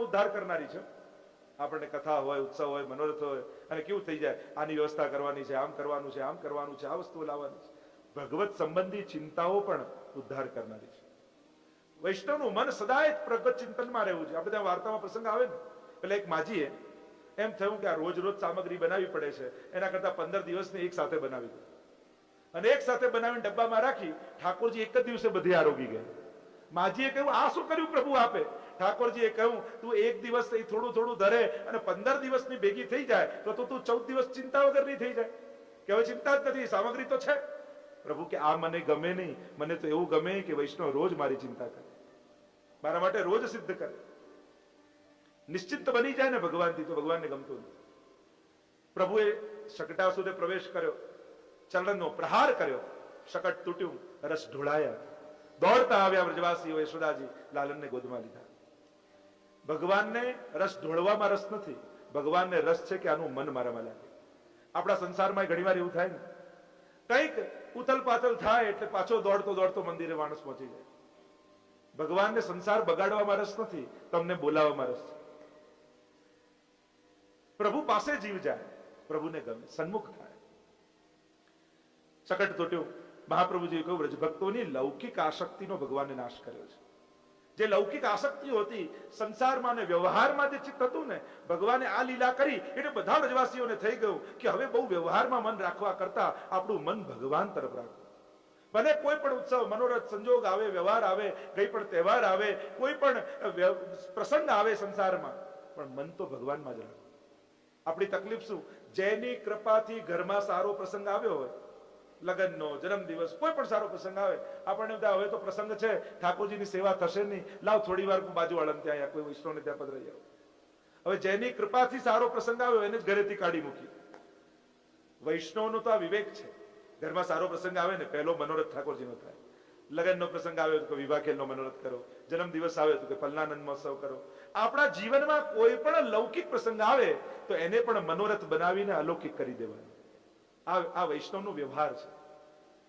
પણ ઉદ્ધાર કરનારી છે. આપણને કથા હોય, ઉત્સવ હોય, મનોરથ હોય અને કેવું થઈ જાય, આની વ્યવસ્થા કરવાની છે, આમ કરવાનું છે, આમ કરવાનું છે, આ વસ્તુ લાવવાની છે. ભગવત સંબંધી ચિંતાઓ પણ ઉદ્ધાર કરનારી છે. વૈષ્ણવનું મન સદાય પ્રગટ ચિંતનમાં રહેવું છે. આપણે ત્યાં વાર્તામાં પ્રસંગ આવે ને, એટલે એક માજીએ એમ થયું કે આ રોજ રોજ સામગ્રી બનાવવી પડે છે, એના કરતા 15 દિવસની એક સાથે બનાવી દે. અને એક સાથે બનાવીને ડબ્બામાં રાખી ઠાકોરજી એક જ દિવસે બધી આરોગી ગયા. માજીએ કહ્યું, આ શું કર્યું પ્રભુ આપે? ઠાકોરજીએ કહ્યું, તું એક દિવસ થોડું થોડું ધરે અને 15 દિવસની ભેગી થઈ જાય તો તું 14 દિવસ ચિંતા વગર નહીં થઈ જાય. કે હવે ચિંતા જ નથી, સામગ્રી તો છે. પ્રભુ કે આ મને ગમે નહીં, મને તો એવું ગમે કે વૈષ્ણવ રોજ મારી ચિંતા કરે, મારા માટે રોજ સિદ્ધ કરે. નિશ્ચિત બની જાય ને ભગવાનથી, તો ભગવાનને ગમતું નથી. પ્રભુએ શકટાસુરે પ્રવેશ કર્યો, ચરણનો પ્રહાર કર્યો, શકટ તૂટ્યું, રસ ઢોળાયા. દોડતા આવ્યા વ્રજવાસીઓ, યશોદાજી લાલનને ગોદમાં લીધા. ભગવાનને રસ ઢોળવામાં રસ નથી, ભગવાનને રસ છે કે આનું મન મારામાં લાગે. આપણા સંસારમાં ઘણીવાર એવું થાય ને, કંઈક ઉથલ પાથલ થાય એટલે પાછો દોડતો દોડતો મંદિરે માણસ પહોંચી જાય. ભગવાનને સંસાર બગાડવામાં રસ નથી, તમને બોલાવવામાં રસ છે. પ્રભુ પાસે જીવ જાય, પ્રભુને ગમે, સન્મુખ થાય. શકટ તૂટ્યું. મહાપ્રભુજીએ કહ્યું, વ્રજભક્તોની લૌકિક આસક્તિનો ભગવાને નાશ કર્યો છે. જે લૌકિક આસક્તિઓ હતી સંસારમાં અને વ્યવહારમાં જે ચિત્ત હતું ને, ભગવાને આ લીલા કરી એટલે બધા વ્રજવાસીઓને થઈ ગયું કે હવે બહુ વ્યવહારમાં મન રાખવા કરતા આપણું મન ભગવાન તરફ રાખવું. ભલે કોઈ પણ ઉત્સવ, મનોરથ, સંજોગ આવે, વ્યવહાર આવે, કઈ પણ તહેવાર આવે, કોઈ પણ પ્રસંગ આવે સંસારમાં, પણ મન તો ભગવાનમાં જ રાખવું. આપણી તકલીફ શું? જેની કૃપાથી ઘરમાં સારો પ્રસંગ આવ્યો હોય, લગ્નનો, જન્મદિવસ, કોઈ પણ સારો પ્રસંગ આવે, આપણને હવે તો પ્રસંગ છે, ઠાકોરજીની સેવા થશે નહીં, લાવ થોડી વાર બાજુવાળાને ત્યાં, કોઈ વૈષ્ણવને ત્યાં પધરાઈ આવો. હવે જેની કૃપાથી સારો પ્રસંગ આવ્યો એને જ ઘરેથી કાઢી મૂકી. વૈષ્ણવનો તો આ વિવેક છે. ઘરમાં સારો પ્રસંગ આવે ને, પહેલો મનોરથ ઠાકોરજીનો થાય. લગ્નનો પ્રસંગ આવ્યો તો વિવાહ ખેલનો મનોરથ કરો, જન્મદિવસ આવે તો કે ફલનાનંદ મહોત્સવ કરો. આપણા જીવનમાં કોઈ પણ લૌકિક પ્રસંગ આવે તો એને પણ મનોરથ બનાવીને અલૌકિક કરી દેવાનું. આ વૈષ્ણવનો વ્યવહાર છે,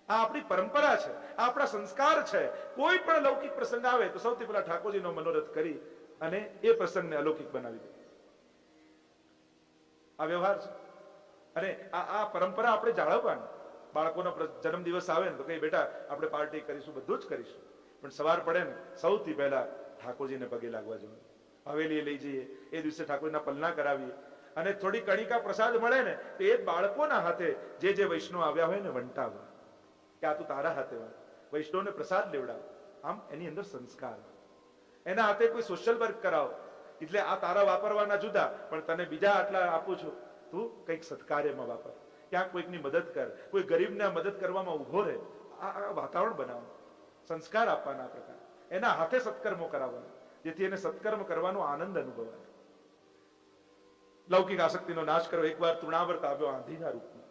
આ આપણી પરંપરા છે, આ આપણા સંસ્કાર છે. કોઈ પણ લૌકિક પ્રસંગ આવે તો સૌથી પહેલા ઠાકોરજીનો મનોરથ કરી અને એ પ્રસંગને અલૌકિક બનાવી દે. આ વ્યવહાર છે. અને આ પરંપરા આપણે જાળવવાની. બાળકોનો જન્મદિવસ આવે ને તો કઈ બેટા આપણે પાર્ટી કરીશું, બધું જ કરીશું, પણ સવાર પડે ને સૌથી પહેલા ઠાકોરજીને પગે લાગવા જવાનું. હવેલીએ લઈ જઈએ, એ દિવસે ઠાકોરના પલના કરાવીએ અને થોડી કણિકા પ્રસાદ મળે ને તો એ બાળકોના હાથે જે વૈષ્ણવ આવ્યા હોય ને વંટાવવા કે આ તું તારા હાથે હોય, વૈષ્ણવને પ્રસાદ લેવડાવ. આમ એની અંદર સંસ્કાર. એના હાથે કોઈ સોશિયલ વર્ક કરાવો, એટલે આ તારા વાપરવાના જુદા, પણ તને બીજા આટલા આપું છું, તું કંઈક સત્કાર્યમાં વાપર, ક્યાંક કોઈકની મદદ કર, કોઈ ગરીબને મદદ કરવામાં ઉભો રહે. આ વાતાવરણ બનાવો, સંસ્કાર આપવાના પ્રકાર, એના હાથે સત્કર્મો કરાવવાના, જેથી એને સત્કર્મ કરવાનો આનંદ અનુભવાય. લૌકિક આસક્તિનો નાશ કરો. એકવાર તૃણાવર્ત આવ્યો આંધીના રૂપમાં.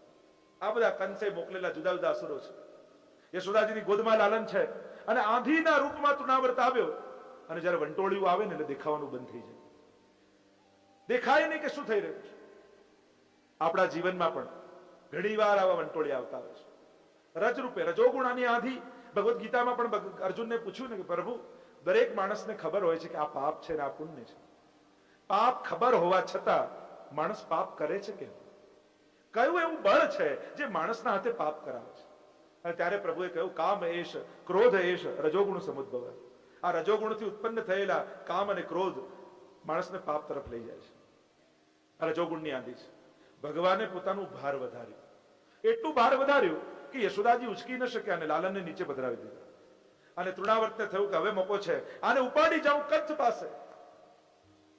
આ બધા કંસે મોકલેલા જુદા જુદા અસુરો છે. યશોદાજીની ગોદમાં લાલન છે અને આંધીના રૂપમાં તૃણાવર્ત આવ્યો. અને જયારે વંટોળિયું આવે ને એટલે દેખાવાનું બંધ થઈ જાય, દેખાય નહીં કે શું થઈ રહ્યું છે. આપણા જીવનમાં પણ ઘણી વાર આવા વંટોળિયા આવતા હોય છે. રજરૂપે રજોગુણાની આંધી. ભગવદ્ ગીતામાં પણ અર્જુનને પૂછ્યું ને કે પ્રભુ, દરેક માણસને ખબર હોય છે કે આ પાપ છે ને આ પુણ્ય છે. પાપ ખબર હોવા છતાં માણસ પાપ કરે છે કેમ? કયું એવું બળ છે જે માણસના હાથે પાપ કરાવે છે? અને ત્યારે પ્રભુએ કહ્યું, કામ એશ ક્રોધ એશ રજોગુણ સમુદ્ભવ. આ રજોગુણથી ઉત્પન્ન થયેલા કામ અને ક્રોધ માણસને પાપ તરફ લઈ જાય છે. આ રજોગુણની આંધી છે. ભગવાને પોતાનું ભાર વધાર્યું, એટલું ભાર વધાર્યું કે યશોદાજી ઉચકી ન શક્યા અને લાલનને નીચે પધરાવી દીધા. અને તૃણાવર્તને થયું કે હવે મોકો છે, આને ઉપાડી જાઉં કંસ પાસે.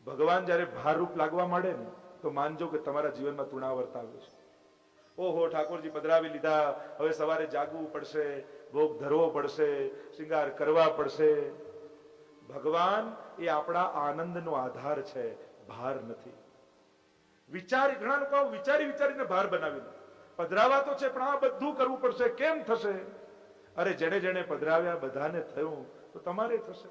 ભગવાન જયારે ભારરૂપ લાગવા માંડે ને તો માનજો કે તમારા જીવનમાં તૃણાવર્ત આવ્યો છે. ઓહો, ઠાકોરજી પધરાવી લીધા, હવે સવારે જાગવું પડશે, ભોગ ધરવો પડશે, શૃંગાર કરવા પડશે. ભગવાન એ આપણા આનંદનો આધાર છે, ભાર નથી. ઘણા લોકો વિચારીને ભાર બનાવી દે. પધરાવા તો છે પણ આ બધું કરવું પડશે, કેમ થશે? અરે જેને જેને પધરાવ્યા બધાને થયું તો તમારે થશે.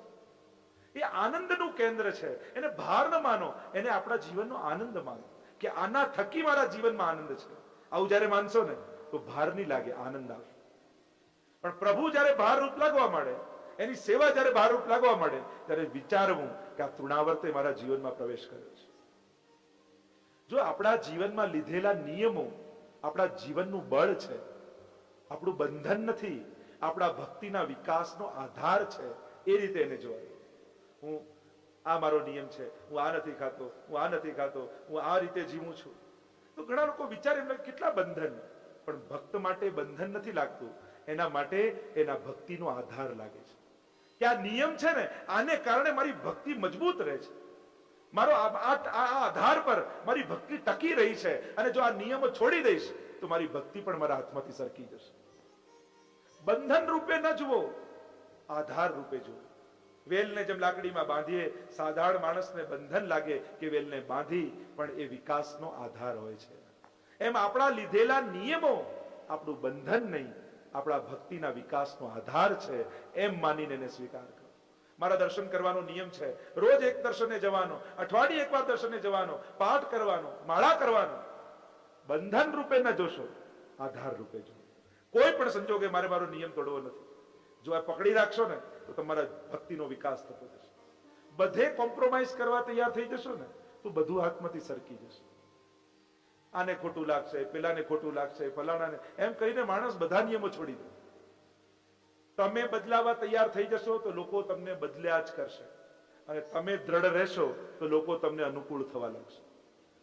એ આનંદનું કેન્દ્ર છે. એને ભાર ન માનો, એને આપણા જીવનનો આનંદ માનો કે આના થકી મારા જીવનમાં આનંદ છે. આવું જયારે માનશો ને તો ભાર નહીં લાગે, આનંદ આવશે. પણ પ્રભુ જયારે ભાર રૂપ લાગવા માંડે એની સેવા જ્યારે ભારૂપ લાગવા મળે ત્યારે વિચારવું કે આ તૃણાવર્તે મારા જીવનમાં પ્રવેશ કર્યો છે. જો આપણા જીવનમાં લીધેલા નિયમો આપણા જીવનનું બળ છે, આપણું બંધન નથી, આપણા ભક્તિના વિકાસનો આધાર છે, એ રીતે એને જોવાય. હું આ મારો નિયમ છે, હું આ નથી ખાતો, હું આ નથી ખાતો, હું આ રીતે જીવું છું. તો ઘણા લોકો વિચારે એમને કેટલા બંધન, પણ ભક્ત માટે બંધન નથી લાગતું, એના માટે એના ભક્તિનો આધાર લાગે છે કે આ નિયમ છે ને, આને કારણે મારી ભક્તિ મજબૂત રહે છે, મારો આ આધાર પર મારી ભક્તિ ટકી રહી છે, અને જો આ નિયમો છોડી દઈશ તો મારી ભક્તિ પણ મારા હાથમાંથી સરકી જશે. બંધન રૂપે ન જુઓ, આધાર રૂપે જુઓ. વેલને જેમ લાકડીમાં બાંધીએ, સાધારણ માણસને બંધન લાગે કે વેલને બાંધી, પણ એ વિકાસનો આધાર હોય છે. એમ આપણા લીધેલા નિયમો આપણું બંધન નહીં, આપણા ભક્તિના વિકાસનો આધાર છે, એમ માનીને એને સ્વીકાર કરો. મારા દર્શન કરવાનો નિયમ છે, રોજ એક દર્શને જવાનો, અઠવાડિયે એકવાર દર્શને જવાનો, પાઠ કરવાનો, માળા કરવાનો. બંધન રૂપે ન જોશો, આધાર રૂપે જો. કોઈ પણ સંજોગે મારે મારો નિયમ તોડવો નથી. જો આ પકડી રાખશો ને તો તમારા ભક્તિનો વિકાસ થતો જશે. બધે કોમ્પ્રોમાઇઝ કરવા તૈયાર થઈ જશો ને તો બધું હાથમાંથી સરકી જશે. આને ખોટું લાગશે, પેલાને ખોટું લાગશે, ફલાણાને, એમ કહીને માણસ બધા નિયમો છોડી દે. તમે બદલાવા તૈયાર થઈ જશો તો લોકો તમને બદલ્યા જ કરશે, અને તમે દ્રઢ રહેશો તો લોકો તમને અનુકૂળ થવા લાગશે.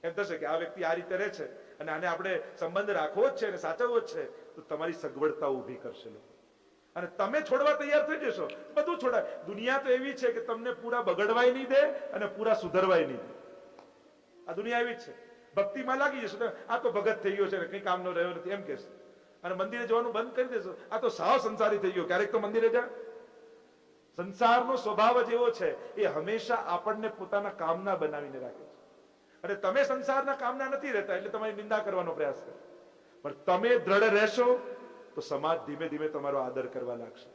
એમ થશે કે આ વ્યક્તિ આ રીતે રહે છે અને આને આપણે સંબંધ રાખવો જ છે અને સાચવવો જ છે, તો તમારી સગવડતા ઊભી કરશે લોકો. અને તમે છોડવા તૈયાર થઈ જશો, બધું છોડાય. દુનિયા તો એવી છે કે તમને પૂરા બગડવાય નહીં દે અને પૂરા સુધરવાય નહીં દે. આ દુનિયા એવી જ છે. ભક્તિમાં લાગી જશો, આ તો ભગત થઈ ગયો છે ને કઈ કામનો રહ્યો નથી એમ કહેશે, અને મંદિરે જવાનું બંધ કરી દેશો, આ તો સાવ સંસારી થઈ ગયો, ક્યારેક તો મંદિરે જા. સંસારનો સ્વભાવ જ એવો છે, એ હંમેશા આપણને પોતાના કામના બનાવીને રાખે છે. અને તમે સંસારના કામના નથી રહેતા એટલે તમારી નિંદા કરવાનો પ્રયાસ કરે, પણ તમે દ્રઢ રહેશો તો સમાજ ધીમે ધીમે તમારો આદર કરવા લાગશે.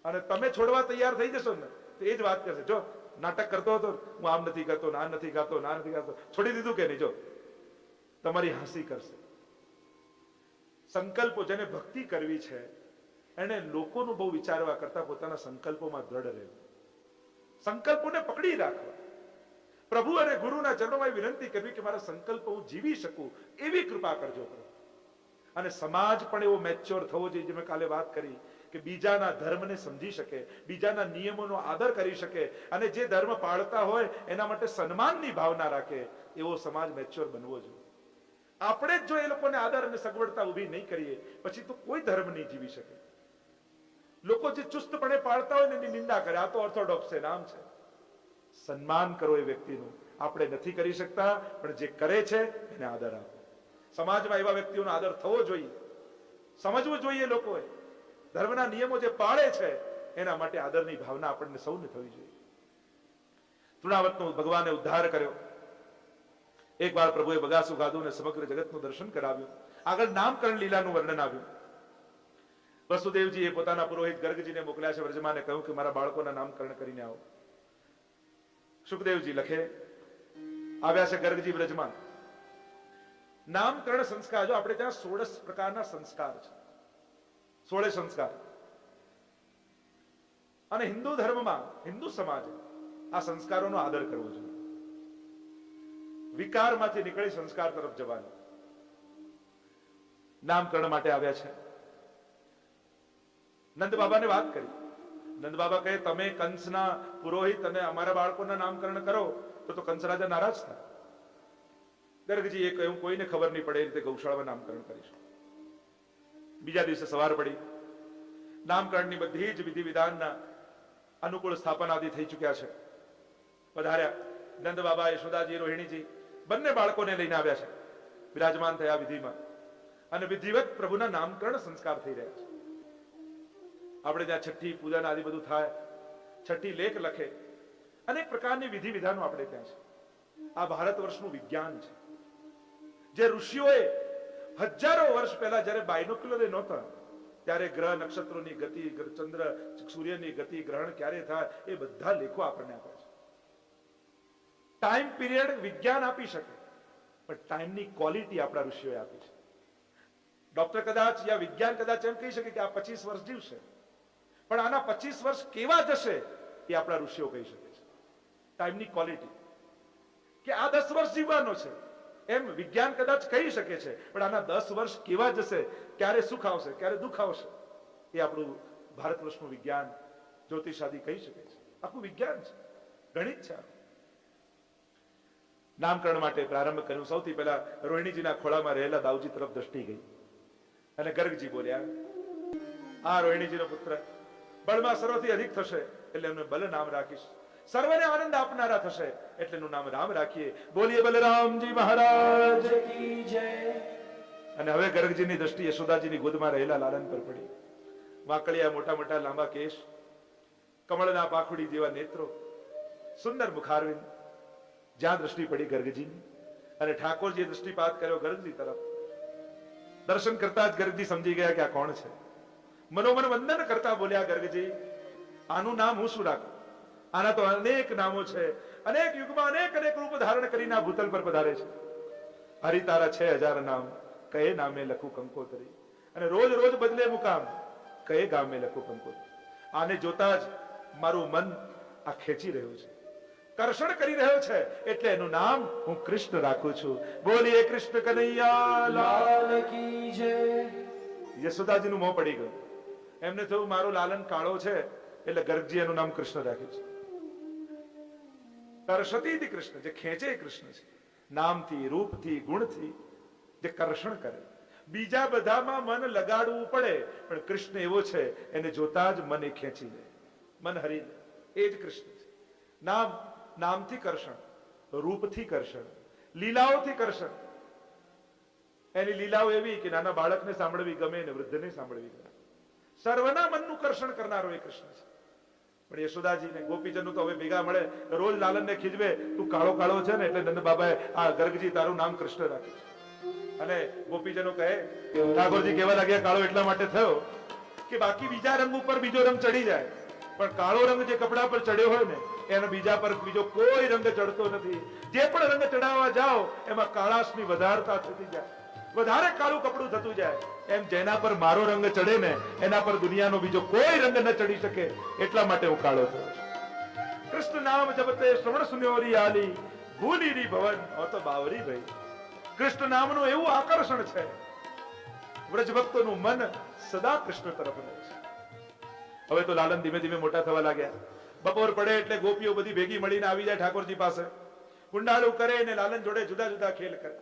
અને તમે છોડવા તૈયાર થઈ જશો ને તો એ જ વાત કરશે, જો નાટક કરતો હતો, હું આમ નથી કરતો, ના નથી ખાતો, ના નથી ખાતો, છોડી દીધું કે નહીં, જો તમારી હાંસી કરશે. સંકલ્પો, જેને ભક્તિ કરવી છે એને લોકોનું બહુ વિચારવા કરતા પોતાના સંકલ્પોમાં દ્રઢ રહેવું, સંકલ્પોને પકડી રાખવા, પ્રભુ અને ગુરુના ચરણોમાં વિનંતી કરવી કે મારા સંકલ્પ હું જીવી શકું એવી કૃપા કરજો. અને સમાજ પણ એવો મેચ્યોર થવો જોઈએ, જે મેં કાલે વાત કરી, કે બીજાના ધર્મને સમજી શકે, બીજાના નિયમોનો આદર કરી શકે, અને જે ધર્મ પાળતા હોય એના માટે સન્માનની ભાવના રાખે, એવો સમાજ મેચ્યોર બનવો જોઈએ. આપણે જ જો એ લોકોને આદર અને સગવડતા ઊભી નહીં કરીએ પછી તો કોઈ ધર્મ નહીં જીવી શકે. લોકો જે ચુસ્તપણે પાળતા હોય ને એની નિંદા કરે, આ તો ઓર્થોડોક્સ છે, નામ છે. સન્માન કરો એ વ્યક્તિનું. આપણે નથી કરી શકતા, પણ જે કરે છે એને આદર આપો. સમાજમાં એવા વ્યક્તિઓનો આદર થવો જોઈએ, સમજવું જોઈએ લોકોએ. ધર્મના નિયમો જે પાળે છે એના માટે આદરની ભાવના આપણને સૌને થવી જોઈએ. તૃણાવતનો ભગવાને ઉદ્ધાર કર્યો. એકવાર પ્રભુએ બગાસું ગાધું અને સમગ્ર જગતનું દર્શન કરાવ્યું. આગળ નામકરણ લીલાનું વર્ણન આવ્યું. વસુદેવજીએ પોતાના પુરોહિત ગર્ગજીને મોકલ્યા છે વ્રજમાને, કહ્યું કે મારા બાળકોના નામકરણ કરીને આવો. સુખદેવજી લખે, આવ્યા છે ગર્ગજી વ્રજમાન. નામકરણ સંસ્કાર, જો આપણે ત્યાં 16 પ્રકારના સંસ્કાર છે, 16 સંસ્કાર. અને હિન્દુ ધર્મમાં, હિન્દુ સમાજે આ સંસ્કારોનો આદર કરવો જોઈએ. વિકારમાંથી નીકળી સંસ્કાર તરફ જવાનું. નામકરણ માટે આવ્યા છે. નંદ બાબાને વાત કરી. નંદ બાબા કહે, તમે કંસના પુરોહિત અને અમારા બાળકોના નામકરણ કરો તો કંસ રાજા નારાજ થાય. ગર્ગજીએ કહ્યું, કોઈને ખબર નહીં પડે એ રીતે ગૌશાળામાં નામકરણ કરીશું. બીજા દિવસે સવાર પડી. નામકરણની બધી જ વિધિ વિધાનના અનુકૂળ સ્થાપન આદિ થઈ ચુક્યા છે. પધાર્યા. નંદ બાબા, યશોદાજી, રોહિણીજી બંને બાળકોને લઈને આવ્યા છે. વિરાજમાન થયા વિધિમાં, અને વિધિવત પ્રભુના નામકરણ સંસ્કાર થઈ રહ્યા છે. આપણે ત્યાં છઠ્ઠી પૂજન આદિ બધું થાય, છઠ્ઠી લેખ લખે, અનેક પ્રકારની વિધિ વિધાનો આપણે ત્યાં છે. આ ભારત વર્ષનું વિજ્ઞાન છે. જે ઋષિઓએ હજારો વર્ષ પહેલા જયારે બાયનોક્યુલર નહોતા ત્યારે ગ્રહ નક્ષત્રોની ગતિ, ચંદ્ર સૂર્યની ગતિ, ગ્રહણ ક્યારે થાય એ બધા લેખો આપણને આપે છે. ટાઈમ પીરિયડ વિજ્ઞાન આપી શકે, પણ ટાઈમની ક્વોલિટી આપણા ઋષિઓએ આપી છે. ડોક્ટર કદાચ યા વિજ્ઞાન કદાચ એમ કહી શકે કે આ 25 વર્ષ જીવશે, પણ આના 25 વર્ષ કેવા જશે એ આપણા ઋષિઓ કહી શકે છે. ટાઈમની ક્વોલિટી, કે આ 10 વર્ષ જીવવાનો છે એમ વિજ્ઞાન કદાચ કહી શકે છે, પણ આના 10 વર્ષ કેવા જશે, ક્યારે સુખ આવશે ક્યારે દુઃખ આવશે, એ આપણું ભારત વર્ષનું વિજ્ઞાન જ્યોતિષ આદિ કહી શકે છે. આખું વિજ્ઞાન છે, ગણિત છે. નામકરણ માટે પ્રારંભ કર્યું. સૌથી પહેલા રોહિણીજીના ખોળામાં રહેલા દાઉજી તરફ દ્રષ્ટિ ગઈ અને ગર્ગજી બોલ્યા, આ રોહિણીજીનો પુત્ર બળમાં સર્વથી અધિક થશે એટલે એનું બલ નામ રાખીશ, સર્વને આનંદ આપનારા થશે એટલે એનું નામ રામ રાખીએ. બોલીએ બલરામજી મહારાજ કી જય. અને હવે ગર્ગજીની દ્રષ્ટિ યશોદાજીની ગોદમાં રહેલા લાલન પર પડી. વાંકડિયા મોટા મોટા લાંબા કેશ, કમળના પાખુડી જેવા નેત્રો, સુંદર મુખારવિંદ. જ્યાં દ્રષ્ટિ પડી ગર્ગજીની અને ઠાકોરજીએ દ્રષ્ટિપાત કર્યો ગર્ગજી તરફ. દર્શન કરતા જ ગર્ગજી સમજી ગયા કે આ કોણ છે. મનોમન વંદન કરતા બોલ્યા, ગર્ગજી આનું નામ હું શું રાખું? આના તો અનેક નામો છે, અનેક યુગમાં અનેક અનેક રૂપ ધારણ કરીને આ ભૂતલ પર પધારે છે. હરિ તારા 6000 નામ, કયે નામે લખું કંકોતરી, અને રોજ રોજ બદલે મુકામ, કયે ગામે લખું કંકોતરી. આને જોતા જ મારું મન આ ખેંચી રહ્યું છે, કર્ષણ કરી રહ્યો છે, એટલે એનું નામ હું કૃષ્ણ રાખું છું. બોલીએ કૃષ્ણ કનૈયા લાલ કી જય. યશોદાજીનું મોં પડી ગયું. એમને થયું મારો લાલન કાળો છે એટલે ગર્ગજી એનું નામ કૃષ્ણ રાખ્યું છે. કર્ષતી કૃષ્ણ, જે ખેંચે કૃષ્ણ છે, નામથી, રૂપથી, ગુણથી જે કર્ષણ કરે. બીજા બધામાં મન લગાડવું પડે, પણ કૃષ્ણ એવો છે એને જોતા જ મન એ ખેંચી લે, મન હરી લે. એ જ કૃષ્ણ છે. નામ, નામથી કર્ષણ, રૂપથી કર્ષણ, લીલાઓથી કર્ષણ. એની લીલાઓ એવી કે નાના બાળકને સાંભળવી ગમે ને વૃદ્ધને સાંભળવી ગમે. સર્વના મનનું કર્ષણ કરનારો એ કૃષ્ણ છે. પણ યશોદાજીને ગોપીજનો તો હવે ભેગા મળે, રોજ લાલનને ખીજવે, તું કાળો કાળો છે ને એટલે નંદ બાબાએ આ ગર્ગજી તારું નામ કૃષ્ણ રાખ્યું છે. અને ગોપીજનો કહે, ઠાકોરજી કેવા લાગ્યા કાળો એટલા માટે થયો કે બાકી બીજા રંગ ઉપર બીજો રંગ ચડી જાય, પણ કાળો રંગ જે કપડા પર ચડ્યો હોય ને એનો બીજા પર બીજો કોઈ રંગ ચડતો નથી. જે પણ રંગ ચડાવવા જાઓ એમાં કાળાશની વધારતા થતી જાય, વધારે કાળું કપડું થતું જાય. એમ જેના પર મારો રંગ ચડે ને એના પર દુનિયાનો બીજો કોઈ રંગ ન ચડી શકે, એટલા માટે હું કાળો થયો છું. કૃષ્ણ નામ જપતે શ્રવણ સુન્યોરી આલી, ભૂલી રી ભવન ઓ તો બાવરી ભાઈ. કૃષ્ણ નામનું એવું આકર્ષણ છે, વ્રજ ભક્તોનું મન સદા કૃષ્ણ તરફ રહે છે. હવે તો લાલન ધીમે ધીમે મોટા થવા લાગ્યા. બપોર પડે એટલે ગોપીઓ બધી ભેગી મળીને આવી જાય ઠાકોરજી પાસે. કુંડાળું કરે ને લાલન જોડે જુદા જુદા ખેલ કરે,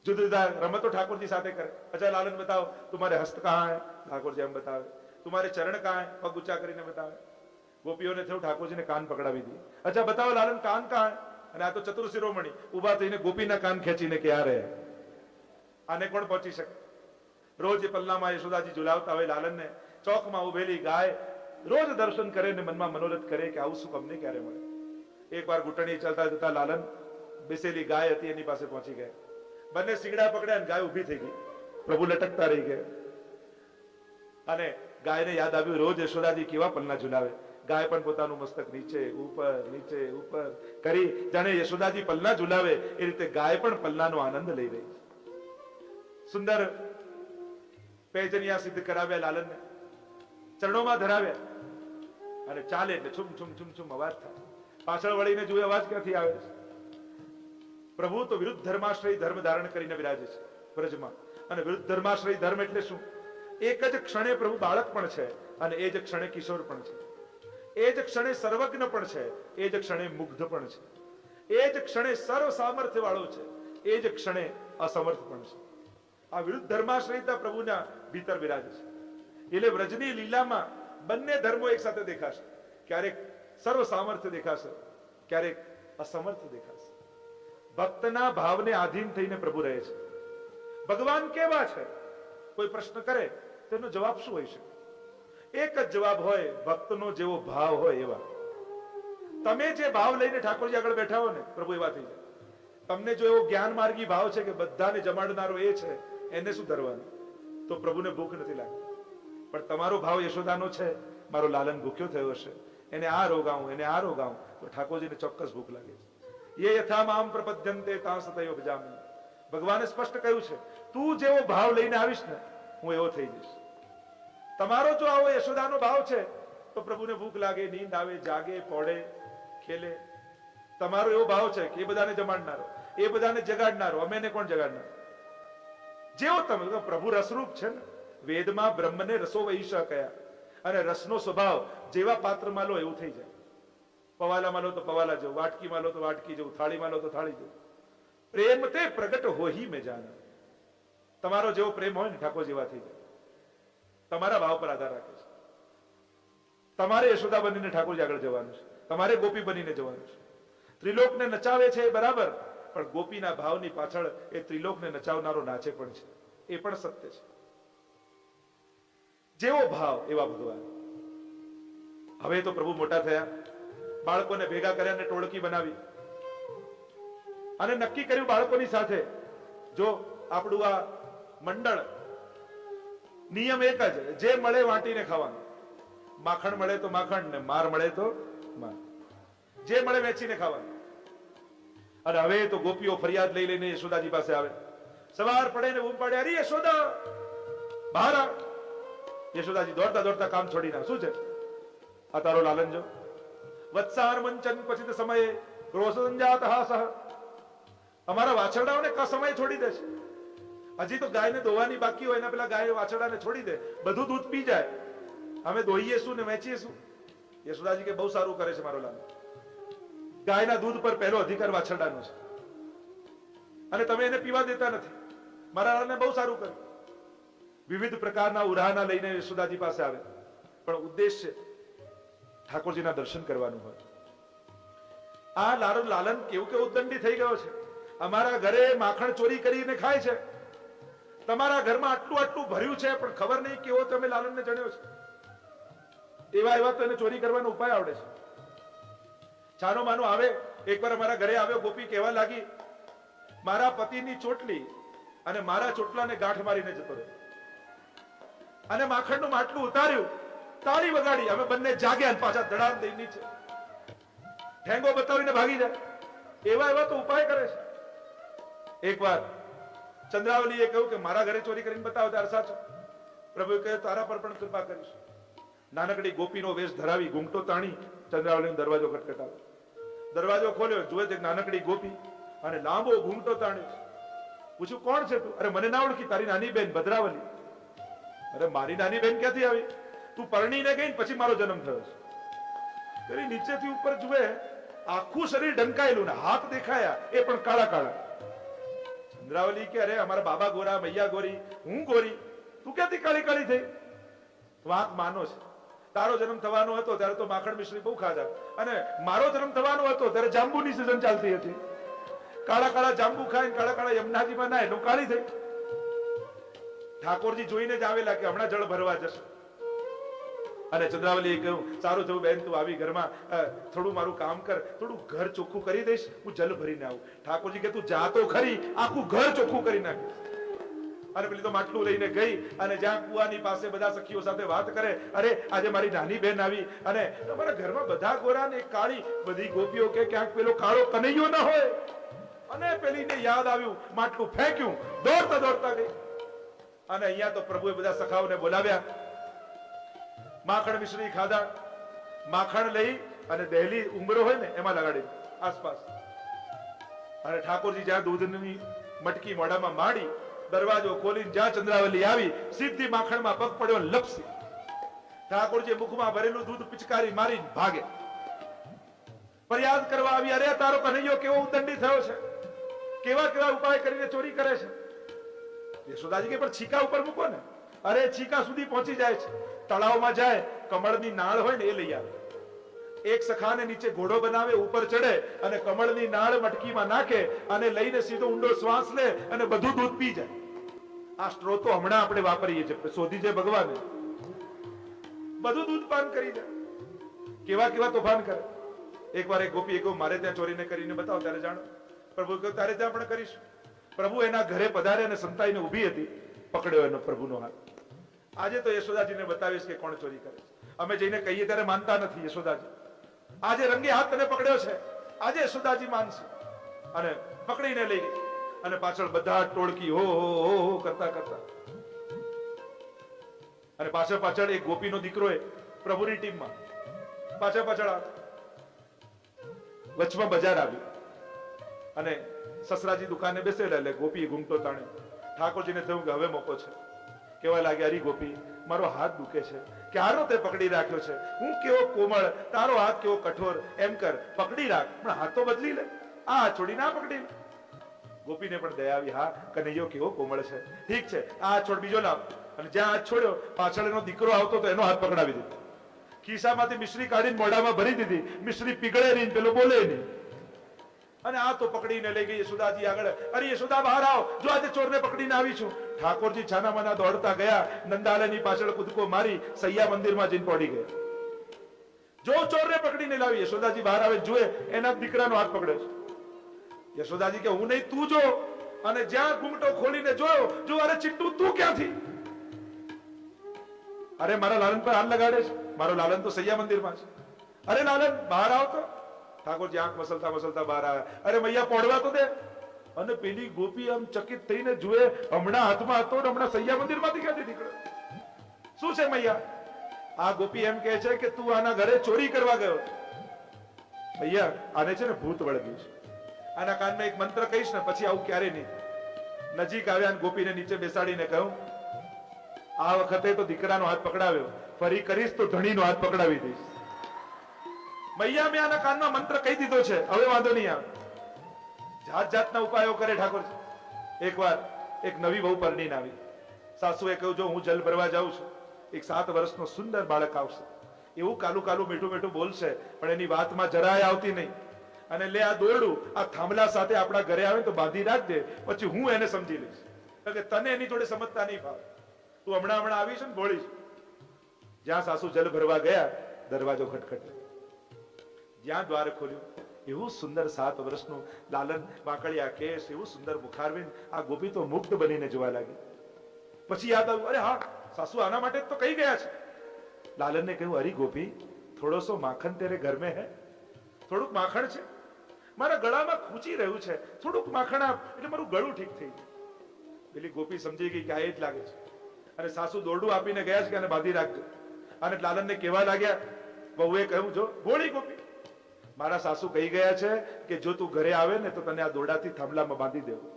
જુદા જુદા રમતો ઠાકોરજી સાથે કરે. અચ્છા લાલન બતાવો તુમ્હારે હસ્ત કહાં હૈ, ઠાકોરજી એમ બતાવે. તુમ્હારે ચરણ કહાં હૈ, પગ ઊંચા કરીને બતાવે. ગોપીઓને થયું ઠાકોરજીને કાન પકડાવી દી. અચ્છા બતાવો લાલન કાન કહાં હૈ. અને આ તો ચતુર શિરોમણી ઉભા થઈને ગોપીના કાન ખેંચીને કે આ રહે. આને કોણ પહોંચી શકે? રોજ પલ્લામાં યશોદાજી ઝુલાવતા હોય લાલનને. ચોકમાં ઉભેલી ગાય રોજ દર્શન કરે ને મનમાં મનોરથ કરે કે આવું સુખ અમને ક્યારે મળે. એકવાર ઘૂંટણી ચાલતા જતા લાલન બેસેલી ગાય હતી એની પાસે પહોંચી ગયા. બંને શીંગડા પકડ્યા અને ગાય ઊભી થઈ ગઈ. પ્રભુ લટકતા રહી ગયા અને ગાયને યાદ આવ્યું રોજ યશોદાજી કેવા પલ્લા ઝુલાવે. ગાય પણ પોતાનું મસ્તક નીચે ઉપર કરી જાણે યશોદાજી પલ્લા ઝુલાવે એ રીતે ગાય પણ પલ્લાનો આનંદ લઈ રહી છે. સુંદર પેજનિયા સિદ્ધ કરાવ્યા લાલનને, ચરણોમાં ધરાવ્યા અને ચાલે એટલે છુમ છુમ છુમ છુમ અવાજ થાય. પાછળ વળીને જોઈએ અવાજ ક્યાંથી આવે છે. પ્રભુ તો વિરુદ્ધ ધર્માશ્રય ધર્મ ધારણ કરીને વિરાજે છે વ્રજમાં. અને વિરુદ્ધ ધર્માશ્રય ધર્મ એટલે શું? એક જ ક્ષણે પ્રભુ બાળક પણ છે અને એ જ ક્ષણે કિશોર પણ છે. એ જ ક્ષણે સર્વજ્ઞ પણ છે, એ જ ક્ષણે મુગ્ધ પણ છે. એ જ ક્ષણે સર્વ સામર્થ્ય વાળો છે, એ જ ક્ષણે અસમર્થ પણ છે. આ વિરુદ્ધ ધર્માશ્રયતા પ્રભુના ભીતર બિરાજે છે. એટલે વ્રજની લીલામાં બંને ધર્મો એક સાથે દેખાશે. ક્યારેક સર્વ સામર્થ્ય દેખાશે, ક્યારેક અસમર્થ દેખાશે. ભક્તના ભાવને આધીન થઈને પ્રભુ રહે છે. ભગવાન કેવા છે કોઈ પ્રશ્ન કરે તેનો જવાબ શું હોય શકે? એક જ જવાબ હોય, ભક્તનો જેવો ભાવ હોય એવા. તમે જે ભાવ લઈને ઠાકોરજી આગળ બેઠા હો ને પ્રભુ એવા થઈ જાય. તમને જો એવો જ્ઞાન માર્ગી ભાવ છે કે બધાને જમાડનારો એ છે, એને શું ધરવાનું? તો પ્રભુને ભૂખ નથી લાગતી. પણ તમારો ભાવ યશોદાનો છે, મારો લાલન ભૂખ્યો થયો હશે, એને આ રોગાવું એને આ રોગાવું, તો ઠાકોરજીને ચોક્કસ ભૂખ લાગે છે. યે યથા મામ પ્રપદ્યન્તે તા સતયો ભજામિ. ભગવાને સ્પષ્ટ કહ્યું છે તું જેવો ભાવ લઈને આવીશ ને હું એવો થઈ જઈશ. તમારો જો આવો યશોદાનો ભાવ છે તો પ્રભુને ભૂખ લાગે, નીંદ આવે, જાગે, પોડે, ખેલે. તમારો એવો ભાવ છે કે એ બધાને જમાડનારો, એ બધાને જગાડનારો, અમે ને કોણ જગાડનાર? જેવો તમે પ્રભુ રસરૂપ છે ને. વેદમાં બ્રહ્મને રસો વૈશ કયા, અને રસનો સ્વભાવ જેવા પાત્રમાં લો એવું થઈ જાય. પવાલામાં લો તો પવાલા જેવું, વાટકીમાં લો તો વાટકી જેવું, થાળીમાં લો તો થાળી જેવું. પ્રેમ તે પ્રગટ હોહી મેં જાના. તમારો જેવો પ્રેમ હોય ને ઠાકોર જેવા થઈ જાય. તમારા ભાવ પર આધાર રાખે છે. તમારે યશોદા બનીને ઠાકોરજી આગળ જવાનું છે, તમારે ગોપી બનીને જવાનું છે. ત્રિલોકને નચાવે છે એ બરાબર, પણ ગોપીના ભાવની પાછળ એ ત્રિલોકને નચાવનારો નાચે પણ છે, એ પણ સત્ય છે. જેવો ભાવ એવા ભગવાન. હવે તો પ્રભુ મોટા થયા, બાળકોને ભેગા કર્યા અને ટોળકી બનાવી અને નક્કી કર્યું બાળકોની સાથે, જો આપણું આ મંડળ નિયમ એક જ, જે મળે વાટીને ખાવાનું. માખણ મળે તો માખણ ને માર મળે તો માર, જે મળે વેચીને ખાવાનું. અને હવે તો ગોપીઓ ફરિયાદ લઈ લઈને યશોદાજી પાસે આવે. સવાર પડે ને બૂમ પાડે, અરે યશોદા બહાર આવ. યશોદાજી દોડતા દોડતા કામ છોડી ના, શું છે આ તારો લાલન જો વત્સાર મંચન પછી સમયે ક્રોધ સંજાત હાસહ. અમારા વાછરડાઓને કા સમય છોડી દે છે? હજી તો ગાયને દોવાની બાકી હોય, એના પેલા ગાય વાછરડાને છોડી દે, બધું દૂધ પી જાય, અમે દોઈએ શું ને વેચીએ શું? યશોદાજી કે બહુ સારું કરે છે મારો લાલ. ગાયના દૂધ પર પહેલો અધિકાર વાછરડાનો છે, અને તમે એને પીવા દેતા નથી. મારા લાલને બહુ સારું કર્યું. વિવિધ પ્રકારના ઉરાહના લઈને યશોદાજી પાસે આવે, પણ ઉદ્દેશ્ય ઠાકોરજીના દર્શન કરવાનું હોય. આ લાલન કેવું કેવું દંડી થઈ ગયો છે. અમારા ઘરે માખણ ચોરી કરીને ખાય છે, તમારા ઘરમાં આટલું આટલું ભર્યું છે, પણ ખબર નહીં કેવો તમે લાલનને જણ્યો છે. એવા એવા તો એને ચોરી કરવાનો ઉપાય આવડે છે. છાનો માનો આવે. એકવાર અમારા ઘરે આવ્યો, ગોપી કહેવા લાગી, મારા પતિની ચોટલી અને મારા ચોટલાને ગાંઠ મારીને જતો રહ્યો, અને માખણનું માટલું ઉતાર્યું, તાળી વગાડી, અમે બંને જાગ્યા અને પાછા ધડામ દઈ નીચે ઠેંગો બતાવીને ભાગી જાય. એવા એવા તો ઉપાય કરે છે. એકવાર ચંદ્રાવલીએ કહ્યું કે મારા ઘરે ચોરી કરીને બતાવો ત્યારે સાચો. પ્રભુએ કહ્યું તારા પર પણ કૃપા કરીશ. નાનકડી ગોપીનો વેશ ધરાવી, ઘૂંઘટો તાણી ચંદ્રાવલીનો દરવાજો ખટખટાવ્યો. દરવાજો ખોલ્યો, જુએ છે નાનકડી ગોપી અને લાંબો ઘૂંઘટો તાણ્યો. પૂછ્યું કોણ છે તું? અરે મને ના ઓળખી, તારી નાની બેન ભદ્રાવલી. અરે મારી નાની બેન ક્યાંથી આવી? તું પરણીને ગઈ પછી મારો જન્મ થયો છે. પેલી નીચેથી ઉપર જુએ, આખું શરીર ઢંકાયેલું ને હાથ દેખાયા, એ પણ કાળા કાળા. ચંદ્રાવલી કે અરે અમારા બાબા ગોરા, મૈયા ગોરી, હું ગોરી, તું ક્યાંથી કાળી કાળી થઈ? વાત માનો છે. તારો જન્મ થવાનો હતો ત્યારે તો માખણ મિશ્રી બહુ ખાધા, અને મારો જન્મ થવાનો હતો ત્યારે જાંબુની સિઝન ચાલતી હતી. કાળા કાળા જાંબુ ખાઈને કાળા કાળા યમુનાજીમાં નાય એટલે કાળી થઈ. ઠાકોરજી જોઈને જ આવેલા કે હમણાં જળ ભરવા જશે. અને ચંદ્રાવલીએ કહ્યું સારું થયું બેન, તું આવી ઘરમાં થોડું મારું કામ કર, થોડું ઘર ચોખ્ખું કરી દઈશ, હું જલ ભરીને આવું. ઠાકોરજી કે તું જા તો ખરી, આખું ઘર ચોખ્ખું કરી નાખીશ. અને પેલી તો માટલું લઈને ગઈ અને જ્યાં કુવાની પાસે બધા સખીઓ સાથે વાત કરે, અરે આજે મારી નાની બેન આવી, અને અમારા ઘરમાં બધા ગોરા ને કાળી. બધી ગોપીઓ કે ક્યાંક પેલો કાળો કનૈયો ના હોય. અને પેલીને યાદ આવ્યું, માટલું ફેંક્યું, દોડતા દોડતા ગઈ. અને અહીંયા તો પ્રભુએ બધા સખાઓને બોલાવ્યા, માખણ મિશ્રી ખાધા. માખણ લઈ અને દહેલી ઉંબરો હોય ને એમાં લગાડી આસપાસ. અને ઠાકોરજી જ્યાં દૂધની મટકી મોઢામાં માંડી, દરવાજો ખોલીને જ્યાં ચંદ્રાવલી આવી, સીધી માખણમાં પગ પડ્યો, લપસી. ઠાકોરજી મુખમાં ભરેલું દૂધ પિચકારી મારી ભાગે. ફરિયાદ કરવા આવી, અરે તારો કનૈયો કેવો ઉદંડી થયો છે, કેવા કેવા ઉપાય કરીને ચોરી કરે છે. યશોદાજી કે પણ છીકા ઉપર મૂકો ને. અરે છીકા સુધી પહોંચી જાય છે. તળાવમાં જાય, કમળની નાળ હોય ને એ લઈ આવે. એક સખાને નીચે ઘોડો બનાવે, ઉપર ચડે અને કમળની નાળ મટકીમાં નાખે અને લઈને સીધો ઊંડો શ્વાસ લે અને બધું દૂધ પી જાય. આ સ્ત્રોતો હમણાં આપણે વાપરીએ છીએ, શોધી છે ભગવાને. બધું દૂધ પાન કરી જાય. કેવા કેવા તોફાન કરે. એકવાર એક ગોપી કહ્યું મારે ત્યાં ચોરીને કરીને બતાવો, ત્યારે જાણો. પ્રભુ કહ્યું તારે ત્યાં પણ કરીશું. પ્રભુ એના ઘરે પધારે અને સંતાઈને ઊભી હતી, પકડ્યો એનો પ્રભુનો હાથ. આજે તો યશોદાજીને બતાવીશ કે કોણ ચોરી કરે છે. અમે જઈને કહીએ ત્યારે માનતા નથી યશોદાજી. આજે રંગે હાથ તને પકડ્યો છે, આજે યશોદાજી માનશે. અને પકડીને લઈ ગઈ અને પાછળ બધા ટોળકી હો હો હો કરતા કરતા. અને પાછળ પાછળ એક ગોપીનો દીકરો એ પ્રભુની ટીમમાં પાછળ પાછળ વચમાં બજાર આવ્યું અને સસરાજી દુકાને બેસેલા એટલે ગોપી ઘૂમતો તાણે ઠાકોરજીને થયું કે હવે મોકો છે. કેવા લાગે, અરી ગોપી મારો હાથ દુખે છે, ક્યારનો તે પકડી રાખ્યો છે, હું કેવો કોમળ, તારો હાથ કેવો કઠોર, એમ કર પકડી રાખ, પણ હાથ તો બદલી લે, આ છોડી ના પકડી લે. ગોપીને પણ દયા આવી, હા કનૈયો કેવો કોમળ છે, ઠીક છે આ છોડ બીજો લાવ. અને જ્યાં હાથ છોડ્યો પાછળ એનો દીકરો આવતો તો એનો હાથ પકડાવી દીધો, ખિસ્સામાંથી મિશ્રી કાઢીને મોઢામાં ભરી દીધી, મિશ્રી પીગળે નહીં, પેલો બોલે નહીં. અને આ તો પકડીને લઈ ગઈ યશોદાજી આગળ. અરે યશોદા બહાર આવ, જો આજે ચોરને પકડીને આવી છું. ઠાકોરજી છાના માના દોડતા ગયા, નંદાલયની પાછળ કૂદકો મારી સૈયા મંદિરમાં જઈને પડી ગયા. જો ચોરને પકડીને લાવી, યશોદાજી બહાર આવે, જુએ એના દીકરાનો હાથ પકડે છે. યશોદાજી કે હું નહીં તું જો. અને જ્યાં ઘૂંઘટો ખોલીને જોયો, જો અરે ચિટ્ટુ તું ક્યાંથી? અરે મારા લાલન પર હાથ લગાડે છે, મારો લાલન તો સૈયા મંદિરમાં છે. અરે લાલન બહાર આવતો. ઠાકોરજી આંખ મસલતા મસલતા બહાર આવ્યા. અરે મૈયા પોડવા તો દે. અને પેલી ગોપી આમ ચકિત થઈને જુએ, હમણાં હાથમાં હતો ને હમણાં સૈયા મંદિરમાંથી ક્યાંથી નીકળ્યો? શું છે મૈયા? આ ગોપી એમ કહે છે કે તું આના ઘરે ચોરી કરવા ગયો. મૈયા આને છે ને ભૂત વળગ્યું છે, આના કાનમાં એક મંત્ર કહીશ ને પછી આવું ક્યારે નહીં. નજીક આવ્યા અને ગોપીને નીચે બેસાડીને કહ્યું, આ વખતે તો દીકરાનો હાથ પકડાવ્યો, ફરી કરીશ તો ધણીનો હાથ પકડાવી દઈશ. મૈયા મેં આના કાનમાં મંત્ર કહી દીધો છે, હવે વાંધો નહીં આવે. જાત જાતના ઉપાયો કરે ઠાકોરજી. એકવાર એક નવી વહુ પરણીને આવી. સાસુએ કહ્યું, જો હું જલ ભરવા જાઉં છું, એક 7 વર્ષનો સુંદર બાળક આવશે, એવું કાલું કાલું મીઠું મીઠું બોલશે, પણ એની વાતમાં જરાય આવતી નહીં. અને લે આ દોરડું આ થાંભલા સાથે આપણા ઘરે આવે તો બાંધી રાખજે, પછી હું એને સમજી લઈશ. કે તને એની જોડે સમજતા નહીં ભાવે, તું હમણાં હમણાં આવીશ ને ભોળીશ. જ્યાં સાસુ જલ ભરવા ગયા, દરવાજો ખટખટે. જ્યાં દ્વાર ખોલ્યું, એવું સુંદર 7 વર્ષનું લાલન, વાંકડિયા કેસ, એવું સુંદર મુખારવિંદ. આ ગોપી તો મુગ્ધ બનીને જોવા લાગી. પછી યાદ આવ્યું, અરે હા સાસુ આના માટે તો કહી ગયા છે. લાલનને કહ્યું, અરે ગોપી થોડો સો માખણ તેરે ઘર મેં હે? થોડુંક માખણ છે, મારા ગળામાં ખૂંચી રહ્યું છે, થોડુંક માખણ આપ એટલે મારું ગળું ઠીક થઈ જાય. પેલી ગોપી સમજી ગઈ કે આ એ જ લાગે છે. અને સાસુ દોરડું આપીને ગયા છે કે આને બાંધી રાખજો. અને લાલનને કહેવા લાગ્યા, વહુએ કહ્યું, જો ભોળી ગોપી, મારા સાસુ કહી ગયા છે કે જો તું ઘરે આવે ને તો તને આ દોરડાથી થાંભલામાં બાંધી દેવું.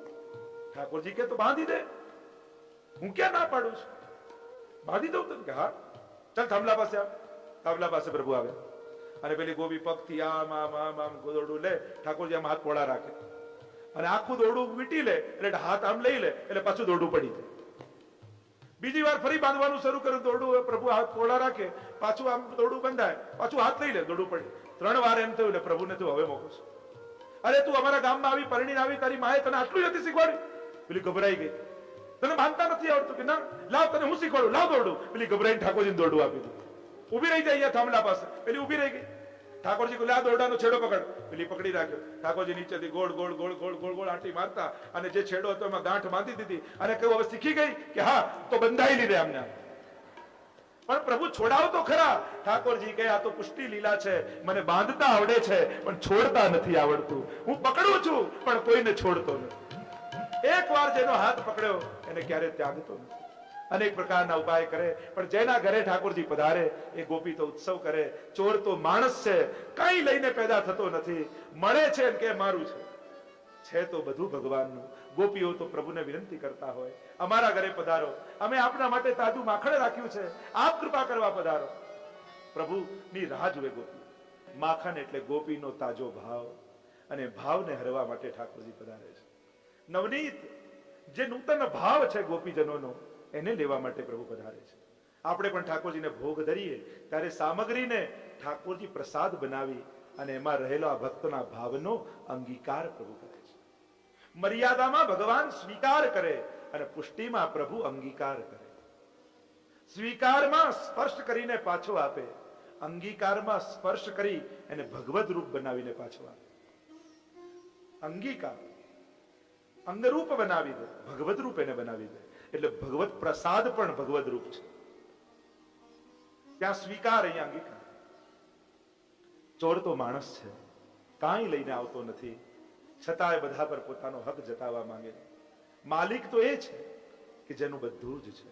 ઠાકોરજી કે તો બાંધી દે, હું ક્યાં ના પાડું છું, બાંધી દઉં તને. કે હા ચાલ થાંભલા પાસે આવ. થાંભલા પાસે પ્રભુ આવે અને પેલી ગોપી પગથી આમ આમ આમ આમ દોરડું લે. ઠાકોરજી આમ હાથ પોળા રાખે અને આખું દોરડું વીટી લે, એટલે હાથ આમ લઈ લે એટલે પાછું દોરડું પડી જાય. બીજી વાર ફરી બાંધવાનું શરૂ કર્યું, દોરડું પ્રભુ હાથ પોળા રાખે, પાછું આમ દોરડું બંધાય, પાછું હાથ લઈ લે, દોરડું પડે. 3 વાર એમ થયું, એટલે પ્રભુને તું હવે મોકું છું. અરે તું અમારા ગામમાં આવી પરણીને આવી, તારી માએ તને આટલું નથી શીખવાડ્યું? પેલી ગભરાઈ ગઈ, તને બાંધતા નથી આવડતું? કે ના લાવ તને હું શીખવાડું, લાવ દોરડું. પેલી ગભરાઈને ઠાકોરજીને દોરડું આપી દીધું. ઉભી રહી જાય અહીંયા થાંભલા પાસે, પેલી ઉભી રહી ગઈ. ઠાકોરજી કહ્યું, આ દોરડાનો છેડો પકડ. પેલી પકડી રાખ્યો. ઠાકોરજી નીચેથી ગોળ ગોળ ગોળ ગોળ ગોળ ગોળ આંટી મારતા અને જે છેડો હતો એમાં ગાંઠ બાંધી દીધી. અને કહ્યું, હવે શીખી ગઈ કે હા તો બંધાઈ લીધે અમને. પણ પ્રભુ છોડાવ તો ખરા. ઠાકોરજી કહે, આ તો પુષ્ટિ લીલા છે, મને બાંધતા આવડે છે પણ છોડતા નથી આવડતું. હું પકડું છું પણ કોઈને છોડતો નથી. એક વાર જેનો હાથ પકડ્યો એને ક્યારે ત્યાગતો નથી. અનેક પ્રકારના ઉપાય કરે, પણ જેના ઘરે ઠાકોરજી પધારે એ ગોપી તો ઉત્સવ કરે. ચોર તો માણસ છે, કઈ લઈને પેદા થતો નથી, મળે છે કે મારું છે તો બધું ભગવાનનું. ગોપીઓ તો પ્રભુને વિનંતી કરતા હોય, અમારા ઘરે પધારો, અમે આપના માટે તાજું માખણ રાખ્યું છે, આપ કૃપા કરવા પધારો. પ્રભુની રાહ જુએ ગોપી. માખણ એટલે ગોપીનો તાજો ભાવ, અને ભાવને હરવા માટે ઠાકોરજી પધારે છે. નવનીત જે નૂતન ભાવ છે ગોપીજનોનો, એને લેવા માટે પ્રભુ પધારે છે. આપણે પણ ઠાકોરજીને ભોગ ધરીએ ત્યારે સામગ્રીને ઠાકોરજી પ્રસાદ બનાવી અને એમાં રહેલા ભક્તોના ભાવનો અંગીકાર પ્રભુ કરે છે. મર્યાદામાં ભગવાન સ્વીકાર કરે અને પુષ્ટિમાં પ્રભુ અંગીકાર કરે. સ્વીકારમાં સ્પર્શ કરીને પાછો આપે, અંગીકારમાં સ્પર્શ કરી એને ભગવદ રૂપ બનાવીને પાછો આપે. અંગીકાર અંગરૂપ બનાવી દે, ભગવદ રૂપ એને બનાવી દે, એટલે ભગવત પ્રસાદ પણ ભગવદ રૂપ છે. ત્યાં સ્વીકાર, અહીંયા અંગીકાર. ચોર તો માણસ છે, કાંઈ લઈને આવતો નથી, છતાંય બધા પર પોતાનો હક જતાવવા માંગે. માલિક તો એ છે કે જેનું બધું જ છે.